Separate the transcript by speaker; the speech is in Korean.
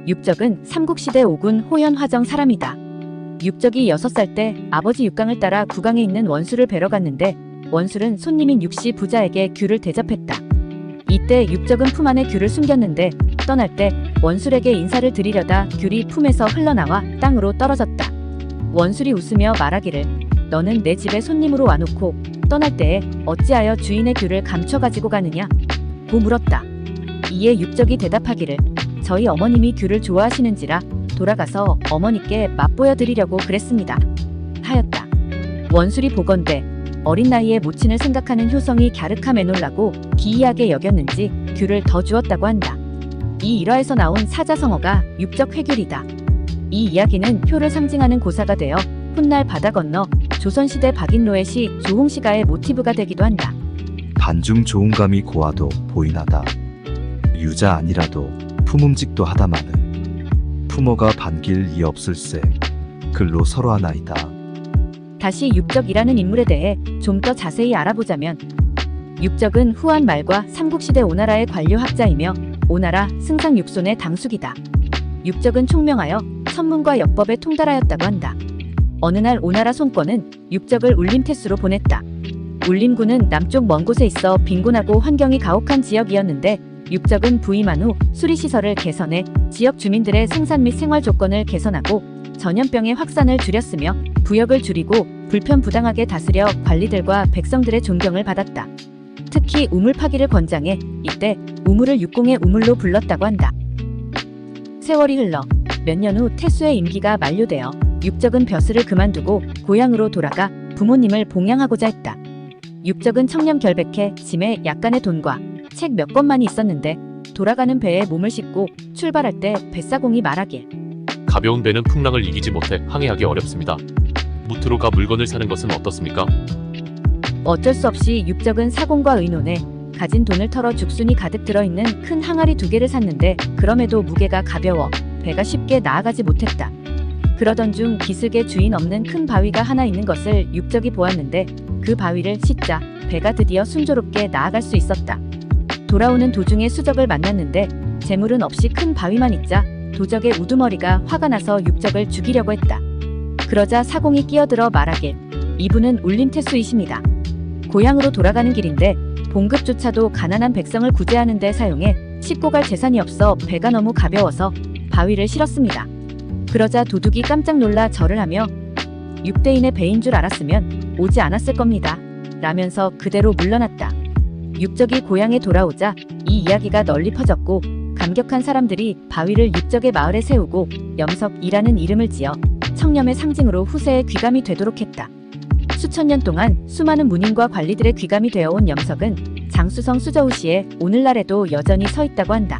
Speaker 1: 육적은 삼국시대 5군 호연화정 사람이다. 육적이 6살 때 아버지 육강을 따라 구강에 있는 원술을 뵈러 갔는데 원술은 손님인 육시 부자에게 귤을 대접했다. 이때 육적은 품 안에 귤을 숨겼는데 떠날 때 원술에게 인사를 드리려다 귤이 품에서 흘러나와 땅으로 떨어졌다. 원술이 웃으며 말하기를 너는 내 집에 손님으로 와놓고 떠날 때에 어찌하여 주인의 귤을 감춰 가지고 가느냐 고 물었다. 이에 육적이 대답하기를 저희 어머님이 귤을 좋아하시는지라 돌아가서 어머니께 맛보여 드리려고 그랬습니다 하였다. 원술이 보건대 어린 나이에 모친을 생각하는 효성이 갸륵함에 놀라고 기이하게 여겼는지 귤을 더 주었다고 한다. 이 일화에서 나온 사자성어가 육적회귤이다. 이 이야기는 효를 상징하는 고사가 되어 훗날 바다 건너 조선시대 박인로의 시 조홍시가의 모티브가 되기도 한다.
Speaker 2: 반중 좋은감이 고와도 보이나다. 유자 아니라도 품음직도 하다마는 품어가 반길 이 없을세 글로 서로하나이다.
Speaker 1: 다시 육적이라는 인물에 대해 좀 더 자세히 알아보자면 육적은 후한 말과 삼국시대 오나라의 관료학자이며 오나라 승상육손의 당숙이다. 육적은 총명하여 천문과 역법에 통달하였다고 한다. 어느 날 오나라 송권은 육적을 울림태수로 보냈다. 울림군은 남쪽 먼 곳에 있어 빈곤하고 환경이 가혹한 지역이었는데 육적은 부임한 후 수리시설을 개선해 지역 주민들의 생산 및 생활 조건을 개선하고 전염병의 확산을 줄였으며 부역을 줄이고 불편부당하게 다스려 관리들과 백성들의 존경을 받았다. 특히 우물 파기를 권장해 이때 우물을 육공의 우물로 불렀다고 한다. 세월이 흘러 몇 년 후 태수의 임기가 만료되어 육적은 벼슬을 그만두고 고향으로 돌아가 부모님을 봉양하고자 했다. 육적은 청렴 결백해 짐에 약간의 돈과 책 몇 권만이 있었는데 돌아가는 배에 몸을 싣고 출발할 때 뱃사공이 말하길
Speaker 3: 가벼운 배는 풍랑을 이기지 못해 항해하기 어렵습니다. 무트로 가 물건을 사는 것은 어떻습니까?
Speaker 1: 어쩔 수 없이 육적은 사공과 의논해 가진 돈을 털어 죽순이 가득 들어있는 큰 항아리 2개를 샀는데 그럼에도 무게가 가벼워 배가 쉽게 나아가지 못했다. 그러던 중 기슭에 주인 없는 큰 바위가 하나 있는 것을 육적이 보았는데 그 바위를 싣자 배가 드디어 순조롭게 나아갈 수 있었다. 돌아오는 도중에 수적을 만났는데 재물은 없이 큰 바위만 있자 도적의 우두머리가 화가 나서 육적을 죽이려고 했다. 그러자 사공이 끼어들어 말하길 이분은 울림태수이십니다. 고향으로 돌아가는 길인데 봉급조차도 가난한 백성을 구제하는 데 사용해 싣고 갈 재산이 없어 배가 너무 가벼워서 바위를 실었습니다. 그러자 도둑이 깜짝 놀라 절을 하며 육대인의 배인 줄 알았으면 오지 않았을 겁니다 라면서 그대로 물러났다. 육적이 고향에 돌아오자 이 이야기가 널리 퍼졌고 감격한 사람들이 바위를 육적의 마을에 세우고 염석이라는 이름을 지어 청렴의 상징으로 후세에 귀감이 되도록 했다. 수천 년 동안 수많은 문인과 관리들의 귀감이 되어온 염석은 장수성 수저우시에 오늘날에도 여전히 서 있다고 한다.